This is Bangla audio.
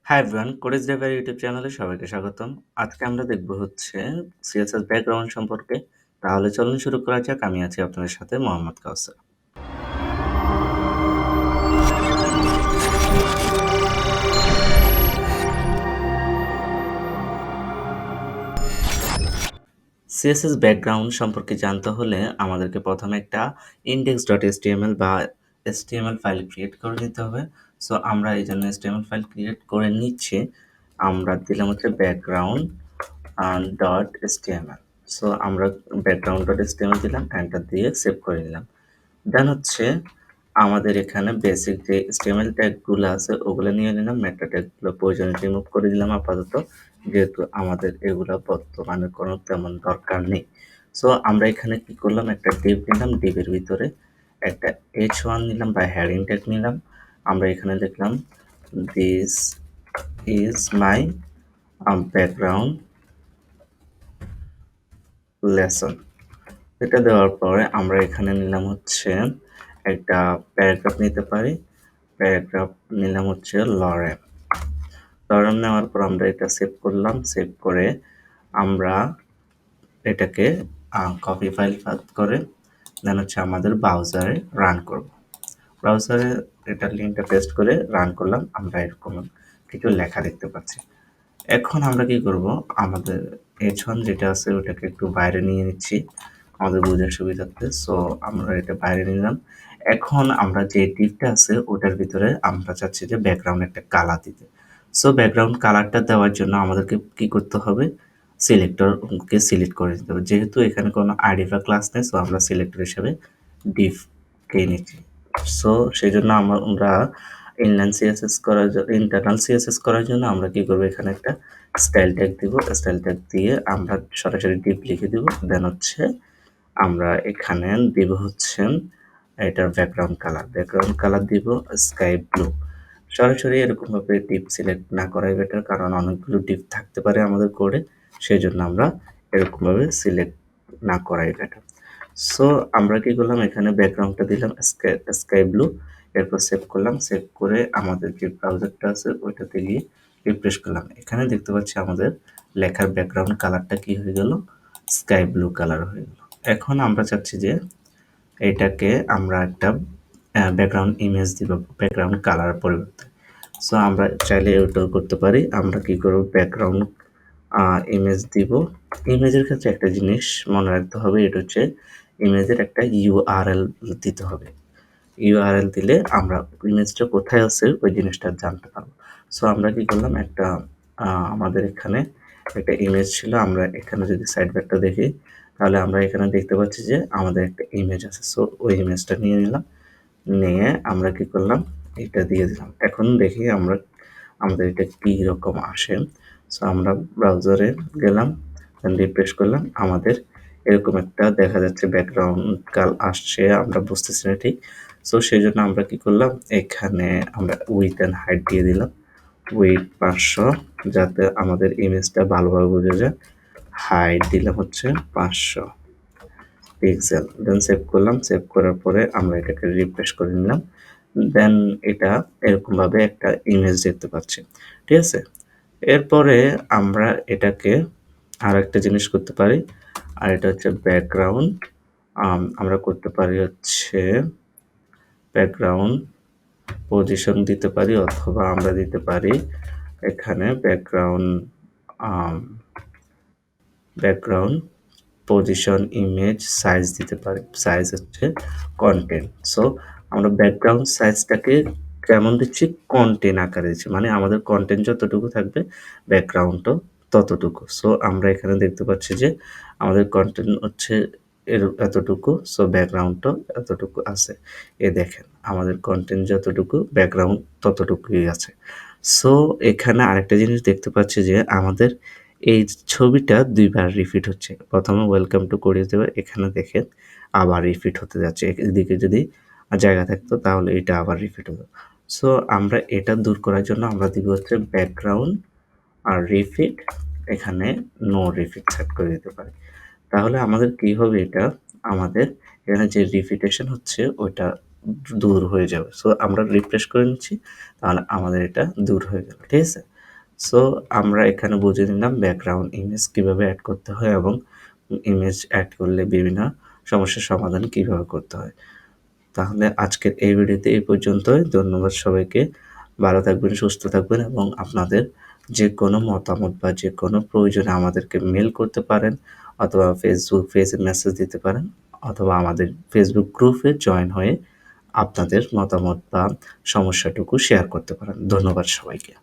হাই এভরিওয়ান, কোডেক্স ডেভওয়্যার ইউটিউব চ্যানেলে সবাইকে স্বাগতম। আজকে আমরা দেখব হচ্ছে সিএসএস ব্যাকগ্রাউন্ড সম্পর্কে। তাহলে চলুন শুরু করা যাক। আমি আছি আপনাদের সাথে মোহাম্মদ কাউসার। সিএসএস ব্যাকগ্রাউন্ড সম্পর্কে জানতে হলে আমাদেরকে প্রথমে একটা index.html বা HTML ফাইল ক্রিয়েট করে নিতে হবে। সো আমরা এই জন্য HTML ফাইল ক্রিয়েট করে নিচ্ছি। আমরা দিলাম হচ্ছে ব্যাকগ্রাউন্ড ডট এসটিএমএল। সো আমরা ব্যাকগ্রাউন্ড ডট এসটিএমএল দিলাম, এন্টার দিয়ে সেভ করে নিলাম। দেন হচ্ছে আমাদের এখানে বেসিক যে HTML ট্যাগগুলো আছে ওগুলো নিয়ে নিলাম, মেটা ট্যাগগুলো প্রয়োজনে রিমুভ করে দিলাম আপাতত, যেহেতু আমাদের এগুলো বর্তমানে কোনো তেমন দরকার নেই। সো আমরা এখানে কি করলাম, একটা ডিভ নিলাম, ডিভের ভিতরে একটা H1 নিলাম বা হেডিং ট্যাগ নিলাম। আমরা এখানে লিখলাম this is my background lesson. এটা দেওয়ার পরে আমরা এখানে নিলাম হচ্ছে একটা প্যারাগ্রাফ নিতে পারি। প্যারাগ্রাফ নিলাম হচ্ছে লরেম। লরেম নেওয়ার পর আমরা এটা সেভ করলাম। সেভ করে আমরা এটাকে কপি ফাইল করে দেন হচ্ছে আমাদের ব্রাউজারে রান করব। ব্রাউজারে এটা লিঙ্কটা পেস্ট করে রান করলাম। আমরা এরকম কিছু লেখা দেখতে পাচ্ছি। এখন আমরা কি করব, আমাদের H1 যেটা আছে ওটাকে একটু বাইরে নিয়ে নিচ্ছি আমাদের বোঝার সুবিধার্থে। সো আমরা এটা বাইরে নিলাম। এখন আমরা যে টিপটা আছে ওটার ভিতরে আমরা চাচ্ছি যে ব্যাকগ্রাউন্ড একটা কালার দিতে। সো ব্যাকগ্রাউন্ড কালারটা দেওয়ার জন্য আমাদেরকে কি করতে হবে, সিলেক্টরকে সিলেক্ট করে দিতে হবে। যেহেতু এখানে কোনো আইডি বা ক্লাস নেই, সো আমরা সিলেক্টর হিসেবে ডিফকে নিচ্ছি। সো সেই জন্য আমরা ইনলাইন সিএসএস করার জন্য, ইন্টারনাল সিএসএস করার জন্য আমরা কি করব, এখানে একটা স্টাইল ট্যাগ দিব। স্টাইল ট্যাগ দিয়ে আমরা সরাসরি ডিপ লিখে দিব। দেন হচ্ছে আমরা এখানে দিব হচ্ছে এটার ব্যাকগ্রাউন্ড কালার দিব স্কাই ব্লু। সরাসরি এরকমভাবে ডিপ সিলেক্ট না করাই বেটার, কারণ অনেকগুলো ডিপ থাকতে পারে আমাদের কোডে, সেই জন্য আমরা এরকমভাবে সিলেক্ট না করাই বেটার। সো আমরা কি করলাম, এখানে ব্যাকগ্রাউন্ডটা দিলাম স্কাই ব্লু। এরপর সেভ করলাম। সেভ করে আমাদের যে ব্রাউজারটা আছে ওইটাতে গিয়ে রিফ্রেশ করলাম। এখানে দেখতে পাচ্ছি আমাদের লেখার ব্যাকগ্রাউন্ড কালারটা কি হয়ে গেল, স্কাই ব্লু কালার হয়ে গেল। এখন আমরা চাচ্ছি যে এটাকে আমরা একটা ব্যাকগ্রাউন্ড ইমেজ দিব ব্যাকগ্রাউন্ড কালার পরিবর্তে। সো আমরা চাইলে এটাও করতে পারি। আমরা কি করব, ব্যাকগ্রাউন্ড ইমেজ দিব। ইমেজের ক্ষেত্রে একটা জিনিস মনে রাখতে হবে, এটা হচ্ছে ইমেজের একটা ইউআরএল দিতে হবে। ইউআরএল দিলে আমরা ইমেজটা কোথায় আছে ওই জিনিসটা জানতে পারবো। সো আমরা কি করলাম, একটা আমাদের এখানে একটা ইমেজ ছিল। আমরা এখানে যদি সাইড ব্যাকটা দেখি তাহলে আমরা এখানে দেখতে পাচ্ছি যে আমাদের একটা ইমেজ আছে। সো ওই ইমেজটা নিয়ে নিলাম, নিয়ে আমরা কি করলাম, এটা দিয়ে দিলাম। এখন দেখি আমরা আমাদের এটা কি রকম আসে। সো আমরা ব্রাউজারে গেলাম, রিফ্রেশ করলাম, আমাদের এরকম একটা দেখা যাচ্ছে ব্যাকগ্রাউন্ড কাল আসছে, আমরা বুঝতেছি না ঠিক। সো সেই জন্য আমরা কি করলাম, এখানে আমরা উইথ অ্যান্ড হাইট দিয়ে দিলাম, উইথ 500, যাতে আমাদের ইমেজটা ভালোভাবে বোঝা যায়। হাইট দিলাম হচ্ছে 500 পিক্সেল। দেন সেভ করলাম। সেভ করার পরে আমরা এটাকে রিফ্রেশ করে নিলাম। দেন এটা এরকমভাবে একটা ইমেজ দেখতে পাচ্ছি, ঠিক আছে। এরপরে আমরা এটাকে আর একটা জিনিস করতে পারি, আর এটা হচ্ছে ব্যাকগ্রাউন্ড। আমরা করতে পারি হচ্ছে ব্যাকগ্রাউন্ড পজিশন দিতে পারি, অথবা আমরা দিতে পারি এখানে ব্যাকগ্রাউন্ড পজিশন ইমেজ সাইজ দিতে পারি। সাইজ হচ্ছে কন্টেন্ট। সো আমরা ব্যাকগ্রাউন্ড সাইজটাকে কেমন দিচ্ছি, কন্টেন্ট আকারে দিচ্ছি, মানে আমাদের কন্টেন্ট যতটুকু থাকবে ব্যাকগ্রাউন্ডও ততটুকু। সো আমরা এখানে দেখতে পাচ্ছি যে আমাদের কন্টেন্ট হচ্ছে এতটুকু, সো ব্যাকগ্রাউন্ডও এতটুকু আছে। এ দেখেন আমাদের কন্টেন্ট যতটুকু ব্যাকগ্রাউন্ড ততটুকুই আছে। সো এখানে আরেকটা জিনিস দেখতে পাচ্ছি যে আমাদের এই ছবিটা ২ বার রিপিট হচ্ছে। প্রথমে ওয়েলকাম টু কোডেক্স দেওয়ার, এখানে দেখেন আবার রিপিট হতে যাচ্ছে। এদিকে যদি জায়গা থাকতো তাহলে এটা আবার রিপিট হতো। সো আমরা এটা দূর করার জন্য আমরা দিব হচ্ছে ব্যাকগ্রাউন্ড আর রিপিট, এখানে নো রিপিট সেট করে দিতে পারি। তাহলে আমাদের কি হবে, এটা আমাদের এখানে যে রিপিটেশন হচ্ছে ওইটা দূর হয়ে যাবে। সো আমরা রিফ্রেশ করে নিচ্ছি, তাহলে আমাদের এটা দূর হয়ে গেল, ঠিক আছে। সো আমরা এখানে বুঝে নিলাম ব্যাকগ্রাউন্ড ইমেজ কীভাবে অ্যাড করতে হয় এবং ইমেজ অ্যাড করলে বিভিন্ন সমস্যার সমাধান কীভাবে করতে হয়। তাহলে আজকের এই ভিডিওতে এই পর্যন্তই। ধন্যবাদ সবাইকে। ভালো থাকবেন, সুস্থ থাকবেন এবং আপনাদের যে কোনো মতামত বা যে কোনো প্রয়োজনে আমাদেরকে মেইল করতে পারেন অথবা ফেসবুক পেজে মেসেজ দিতে পারেন অথবা আমাদের ফেসবুক গ্রুপে জয়েন হয়ে আপনাদের মতামত বা সমস্যাটুকু শেয়ার করতে পারেন। ধন্যবাদ সবাইকে।